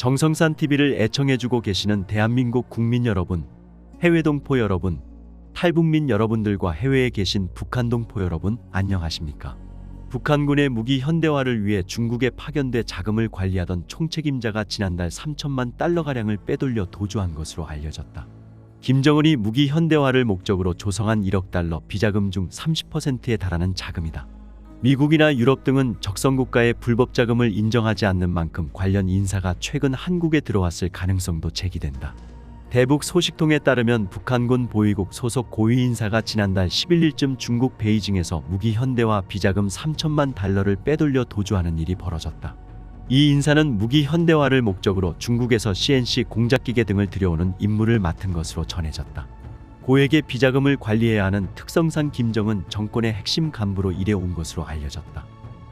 정성산 TV를 애청해주고 계시는 대한민국 국민 여러분, 해외 동포 여러분, 탈북민 여러분들과 해외에 계신 북한 동포 여러분, 안녕하십니까? 북한군의 무기 현대화를 위해 중국에 파견돼 자금을 관리하던 총책임자가 지난달 3천만 달러가량을 빼돌려 도주한 것으로 알려졌다. 김정은이 무기 현대화를 목적으로 조성한 1억 달러 비자금 중 30%에 달하는 자금이다. 미국이나 유럽 등은 적성국가의 불법 자금을 인정하지 않는 만큼 관련 인사가 최근 한국에 들어왔을 가능성도 제기된다. 대북 소식통에 따르면 북한군 보위국 소속 고위 인사가 지난달 11일쯤 중국 베이징에서 무기 현대화 비자금 3천만 달러를 빼돌려 도주하는 일이 벌어졌다. 이 인사는 무기 현대화를 목적으로 중국에서 CNC 공작기계 등을 들여오는 임무를 맡은 것으로 전해졌다. 고액의 비자금을 관리해야 하는 특성상 김정은 정권의 핵심 간부로 일해온 것으로 알려졌다.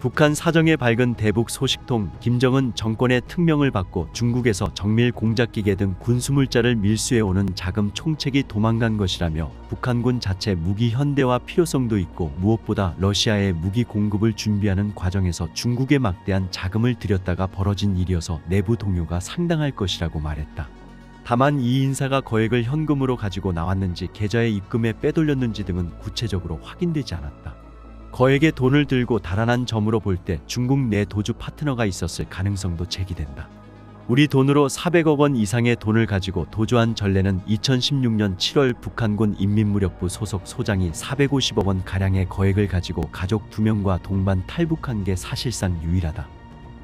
북한 사정에 밝은 대북 소식통 김정은 정권의 특명을 받고 중국에서 정밀 공작기계 등 군수물자를 밀수해오는 자금 총책이 도망간 것이라며 북한군 자체 무기 현대화 필요성도 있고 무엇보다 러시아에 무기 공급을 준비하는 과정에서 중국에 막대한 자금을 들였다가 벌어진 일이어서 내부 동요가 상당할 것이라고 말했다. 다만 이 인사가 거액을 현금으로 가지고 나왔는지 계좌에 입금해 빼돌렸는지 등은 구체적으로 확인되지 않았다. 거액의 돈을 들고 달아난 점으로 볼 때 중국 내 도주 파트너가 있었을 가능성도 제기된다. 우리 돈으로 400억 원 이상의 돈을 가지고 도주한 전례는 2016년 7월 북한군 인민무력부 소속 소장이 450억 원 가량의 거액을 가지고 가족 2명과 동반 탈북한 게 사실상 유일하다.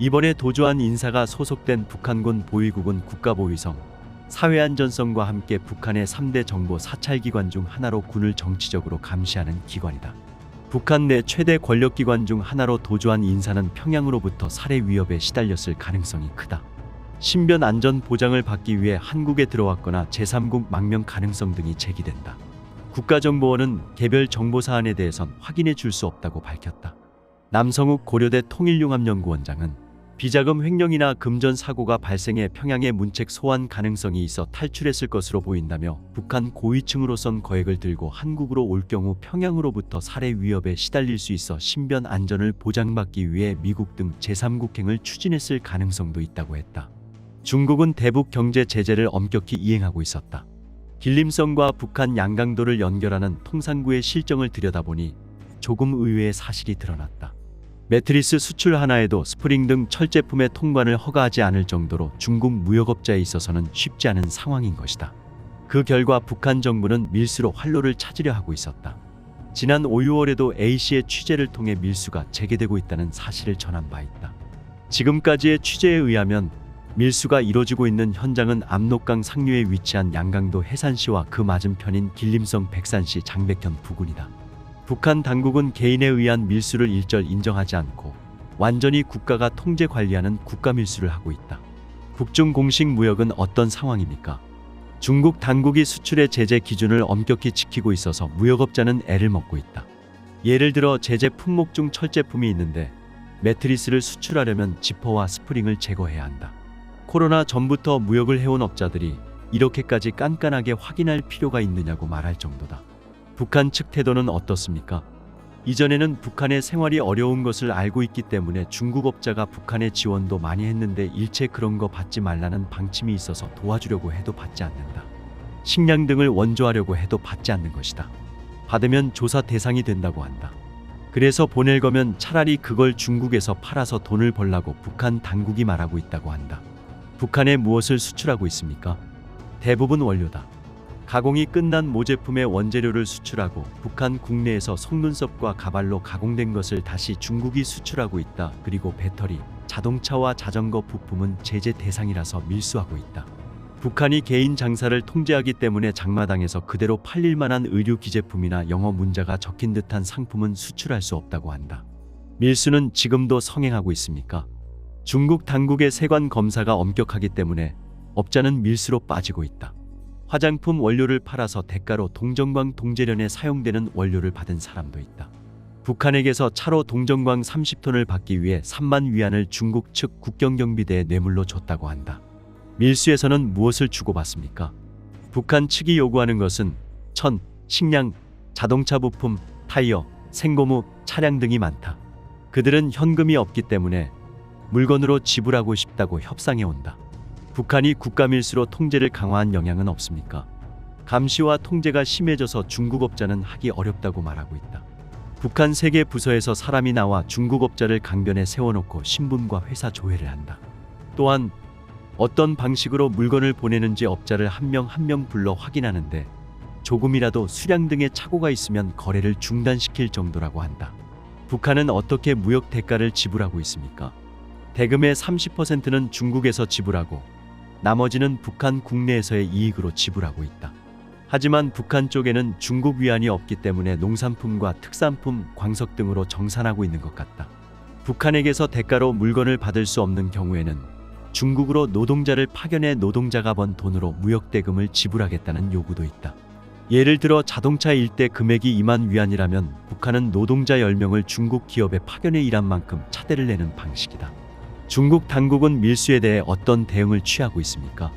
이번에 도주한 인사가 소속된 북한군 보위국은 국가보위성, 사회안전성과 함께 북한의 3대 정보 사찰기관 중 하나로 군을 정치적으로 감시하는 기관이다. 북한 내 최대 권력기관 중 하나로 도주한 인사는 평양으로부터 살해 위협에 시달렸을 가능성이 크다. 신변 안전 보장을 받기 위해 한국에 들어왔거나 제3국 망명 가능성 등이 제기된다. 국가정보원은 개별 정보 사안에 대해선 확인해 줄 수 없다고 밝혔다. 남성욱 고려대 통일융합연구원장은 비자금 횡령이나 금전 사고가 발생해 평양에 문책 소환 가능성이 있어 탈출했을 것으로 보인다며 북한 고위층으로선 거액을 들고 한국으로 올 경우 평양으로부터 살해 위협에 시달릴 수 있어 신변 안전을 보장받기 위해 미국 등 제3국행을 추진했을 가능성도 있다고 했다. 중국은 대북 경제 제재를 엄격히 이행하고 있었다. 길림성과 북한 양강도를 연결하는 통상구의 실정을 들여다보니 조금 의외의 사실이 드러났다. 매트리스 수출 하나에도 스프링 등 철제품의 통관을 허가하지 않을 정도로 중국 무역업자에 있어서는 쉽지 않은 상황인 것이다. 그 결과 북한 정부는 밀수로 활로를 찾으려 하고 있었다. 지난 5, 6월에도 A씨의 취재를 통해 밀수가 재개되고 있다는 사실을 전한 바 있다. 지금까지의 취재에 의하면 밀수가 이뤄지고 있는 현장은 압록강 상류에 위치한 양강도 해산시와 그 맞은편인 길림성 백산시 장백현 부근이다. 북한 당국은 개인에 의한 밀수를 일절 인정하지 않고 완전히 국가가 통제 관리하는 국가 밀수를 하고 있다. 북중 공식 무역은 어떤 상황입니까? 중국 당국이 수출의 제재 기준을 엄격히 지키고 있어서 무역업자는 애를 먹고 있다. 예를 들어 제재 품목 중 철제품이 있는데 매트리스를 수출하려면 지퍼와 스프링을 제거해야 한다. 코로나 전부터 무역을 해온 업자들이 이렇게까지 깐깐하게 확인할 필요가 있느냐고 말할 정도다. 북한 측 태도는 어떻습니까? 이전에는 북한의 생활이 어려운 것을 알고 있기 때문에 중국 업자가 북한의 지원도 많이 했는데 일체 그런 거 받지 말라는 방침이 있어서 도와주려고 해도 받지 않는다. 식량 등을 원조하려고 해도 받지 않는 것이다. 받으면 조사 대상이 된다고 한다. 그래서 보낼 거면 차라리 그걸 중국에서 팔아서 돈을 벌라고 북한 당국이 말하고 있다고 한다. 북한에 무엇을 수출하고 있습니까? 대부분 원료다. 가공이 끝난 모제품의 원재료를 수출하고 북한 국내에서 속눈썹과 가발로 가공된 것을 다시 중국이 수출하고 있다. 그리고 배터리, 자동차와 자전거 부품은 제재 대상이라서 밀수하고 있다. 북한이 개인 장사를 통제하기 때문에 장마당에서 그대로 팔릴 만한 의류 기제품이나 영어 문자가 적힌 듯한 상품은 수출할 수 없다고 한다. 밀수는 지금도 성행하고 있습니까? 중국 당국의 세관 검사가 엄격하기 때문에 업자는 밀수로 빠지고 있다. 화장품 원료를 팔아서 대가로 동정광 동제련에 사용되는 원료를 받은 사람도 있다. 북한에게서 차로 동정광 30톤을 받기 위해 3만 위안을 중국 측 국경경비대에 뇌물로 줬다고 한다. 밀수에서는 무엇을 주고받습니까? 북한 측이 요구하는 것은 천, 식량, 자동차 부품, 타이어, 생고무, 차량 등이 많다. 그들은 현금이 없기 때문에 물건으로 지불하고 싶다고 협상해 온다. 북한이 국가밀수로 통제를 강화한 영향은 없습니까? 감시와 통제가 심해져서 중국업자는 하기 어렵다고 말하고 있다. 북한 세계 부서에서 사람이 나와 중국업자를 강변에 세워놓고 신분과 회사 조회를 한다. 또한 어떤 방식으로 물건을 보내는지 업자를 한 명 한 명 불러 확인하는데 조금이라도 수량 등의 착오가 있으면 거래를 중단시킬 정도라고 한다. 북한은 어떻게 무역 대가를 지불하고 있습니까? 대금의 30%는 중국에서 지불하고 나머지는 북한 국내에서의 이익으로 지불하고 있다. 하지만 북한 쪽에는 중국 위안이 없기 때문에 농산품과 특산품, 광석 등으로 정산하고 있는 것 같다. 북한에게서 대가로 물건을 받을 수 없는 경우에는 중국으로 노동자를 파견해 노동자가 번 돈으로 무역 대금을 지불하겠다는 요구도 있다. 예를 들어 자동차 일대 금액이 2만 위안이라면 북한은 노동자 10명을 중국 기업에 파견해 일한 만큼 차대를 내는 방식이다. 중국 당국은 밀수에 대해 어떤 대응을 취하고 있습니까?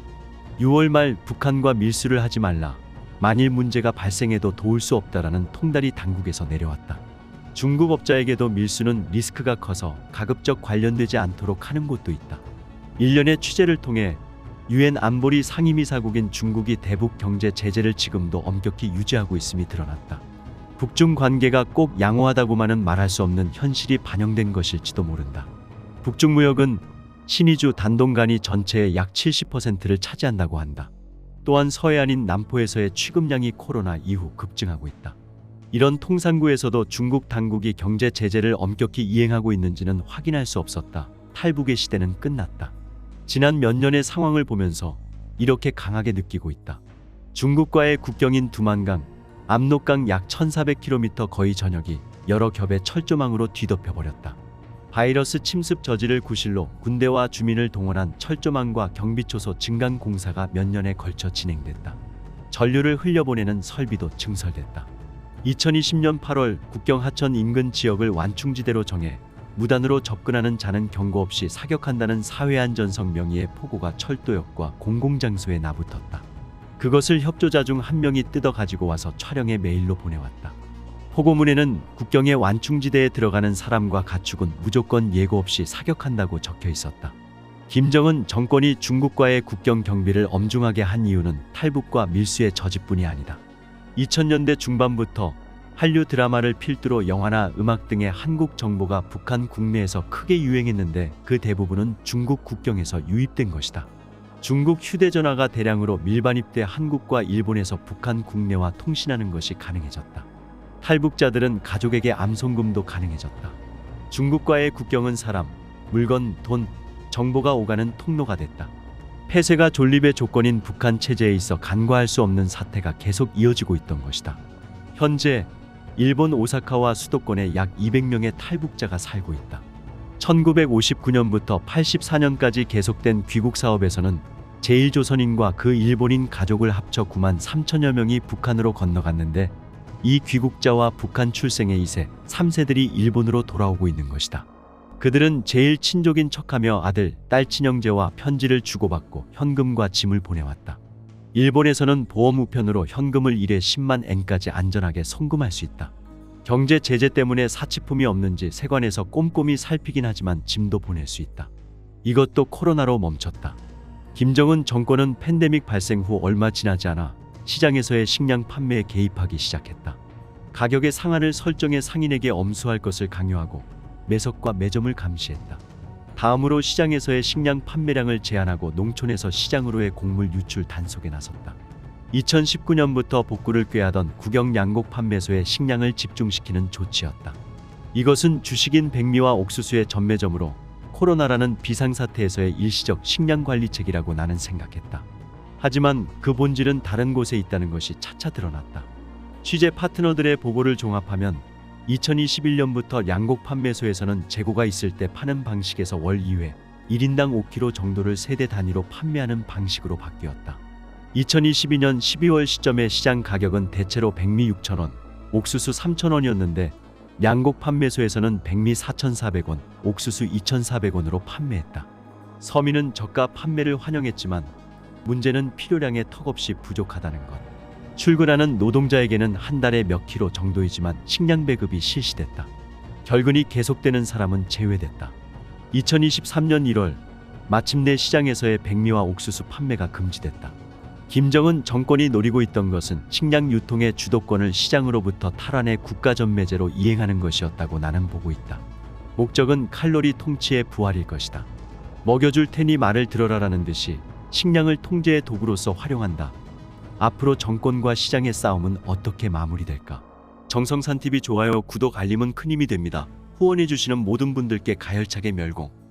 6월 말 북한과 밀수를 하지 말라. 만일 문제가 발생해도 도울 수 없다라는 통달이 당국에서 내려왔다. 중국 업자에게도 밀수는 리스크가 커서 가급적 관련되지 않도록 하는 곳도 있다. 일련의 취재를 통해 유엔 안보리 상임이사국인 중국이 대북 경제 제재를 지금도 엄격히 유지하고 있음이 드러났다. 북중 관계가 꼭 양호하다고만은 말할 수 없는 현실이 반영된 것일지도 모른다. 북중 무역은 신의주 단동간이 전체의 약 70%를 차지한다고 한다. 또한 서해안인 남포에서의 취급량이 코로나 이후 급증하고 있다. 이런 통상구에서도 중국 당국이 경제 제재를 엄격히 이행하고 있는지는 확인할 수 없었다. 탈북의 시대는 끝났다. 지난 몇 년의 상황을 보면서 이렇게 강하게 느끼고 있다. 중국과의 국경인 두만강, 압록강 약 1400km 거의 전역이 여러 겹의 철조망으로 뒤덮여버렸다. 바이러스 침습 저지를 구실로 군대와 주민을 동원한 철조망과 경비초소 증강 공사가 몇 년에 걸쳐 진행됐다. 전류를 흘려보내는 설비도 증설됐다. 2020년 8월 국경 하천 인근 지역을 완충지대로 정해 무단으로 접근하는 자는 경고 없이 사격한다는 사회안전성 명의의 포고가 철도역과 공공장소에 나붙었다. 그것을 협조자 중 한 명이 뜯어 가지고 와서 촬영해 메일로 보내왔다. 포고문에는 국경의 완충지대에 들어가는 사람과 가축은 무조건 예고 없이 사격한다고 적혀 있었다. 김정은 정권이 중국과의 국경 경비를 엄중하게 한 이유는 탈북과 밀수의 저지뿐이 아니다. 2000년대 중반부터 한류 드라마를 필두로 영화나 음악 등의 한국 정보가 북한 국내에서 크게 유행했는데 그 대부분은 중국 국경에서 유입된 것이다. 중국 휴대전화가 대량으로 밀반입돼 한국과 일본에서 북한 국내와 통신하는 것이 가능해졌다. 탈북자들은 가족에게 암송금도 가능해졌다. 중국과의 국경은 사람, 물건, 돈, 정보가 오가는 통로가 됐다. 폐쇄가 존립의 조건인 북한 체제에 있어 간과할 수 없는 사태가 계속 이어지고 있던 것이다. 현재 일본 오사카와 수도권에 약 200명의 탈북자가 살고 있다. 1959년부터 84년까지 계속된 귀국 사업에서는 제1조선인과 그 일본인 가족을 합쳐 9만 3천여 명이 북한으로 건너갔는데 이 귀국자와 북한 출생의 2세, 3세들이 일본으로 돌아오고 있는 것이다. 그들은 제일 친족인 척하며 아들, 딸 친형제와 편지를 주고받고 현금과 짐을 보내왔다. 일본에서는 보험 우편으로 현금을 1회 10만 엔까지 안전하게 송금할 수 있다. 경제 제재 때문에 사치품이 없는지 세관에서 꼼꼼히 살피긴 하지만 짐도 보낼 수 있다. 이것도 코로나로 멈췄다. 김정은 정권은 팬데믹 발생 후 얼마 지나지 않아 시장에서의 식량 판매에 개입하기 시작했다. 가격의 상한을 설정해 상인에게 엄수할 것을 강요하고 매석과 매점을 감시했다. 다음으로 시장에서의 식량 판매량을 제한하고 농촌에서 시장으로의 곡물 유출 단속에 나섰다. 2019년부터 복구를 꾀하던 국영 양곡 판매소에 식량을 집중시키는 조치였다. 이것은 주식인 백미와 옥수수의 전매점으로 코로나라는 비상사태에서의 일시적 식량 관리책이라고 나는 생각했다. 하지만 그 본질은 다른 곳에 있다는 것이 차차 드러났다. 취재 파트너들의 보고를 종합하면 2021년부터 양곡 판매소에서는 재고가 있을 때 파는 방식에서 월 2회 1인당 5kg 정도를 세대 단위로 판매하는 방식으로 바뀌었다. 2022년 12월 시점의 시장 가격은 대체로 백미 6,000원, 옥수수 3,000원이었는데 양곡 판매소에서는 백미 4,400원, 옥수수 2,400원으로 판매했다. 서민은 저가 판매를 환영했지만 문제는 필요량에 턱없이 부족하다는 것. 출근하는 노동자에게는 한 달에 몇 킬로 정도이지만 식량 배급이 실시됐다. 결근이 계속되는 사람은 제외됐다. 2023년 1월 마침내 시장에서의 백미와 옥수수 판매가 금지됐다. 김정은 정권이 노리고 있던 것은 식량 유통의 주도권을 시장으로부터 탈환해 국가전매제로 이행하는 것이었다고 나는 보고 있다. 목적은 칼로리 통치의 부활일 것이다. 먹여줄 테니 말을 들어라라는 듯이 식량을 통제의 도구로서 활용한다. 앞으로 정권과 시장의 싸움은 어떻게 마무리될까? 정성산TV 좋아요, 구독, 알림은 큰 힘이 됩니다. 후원해주시는 모든 분들께 가열차게 멸공.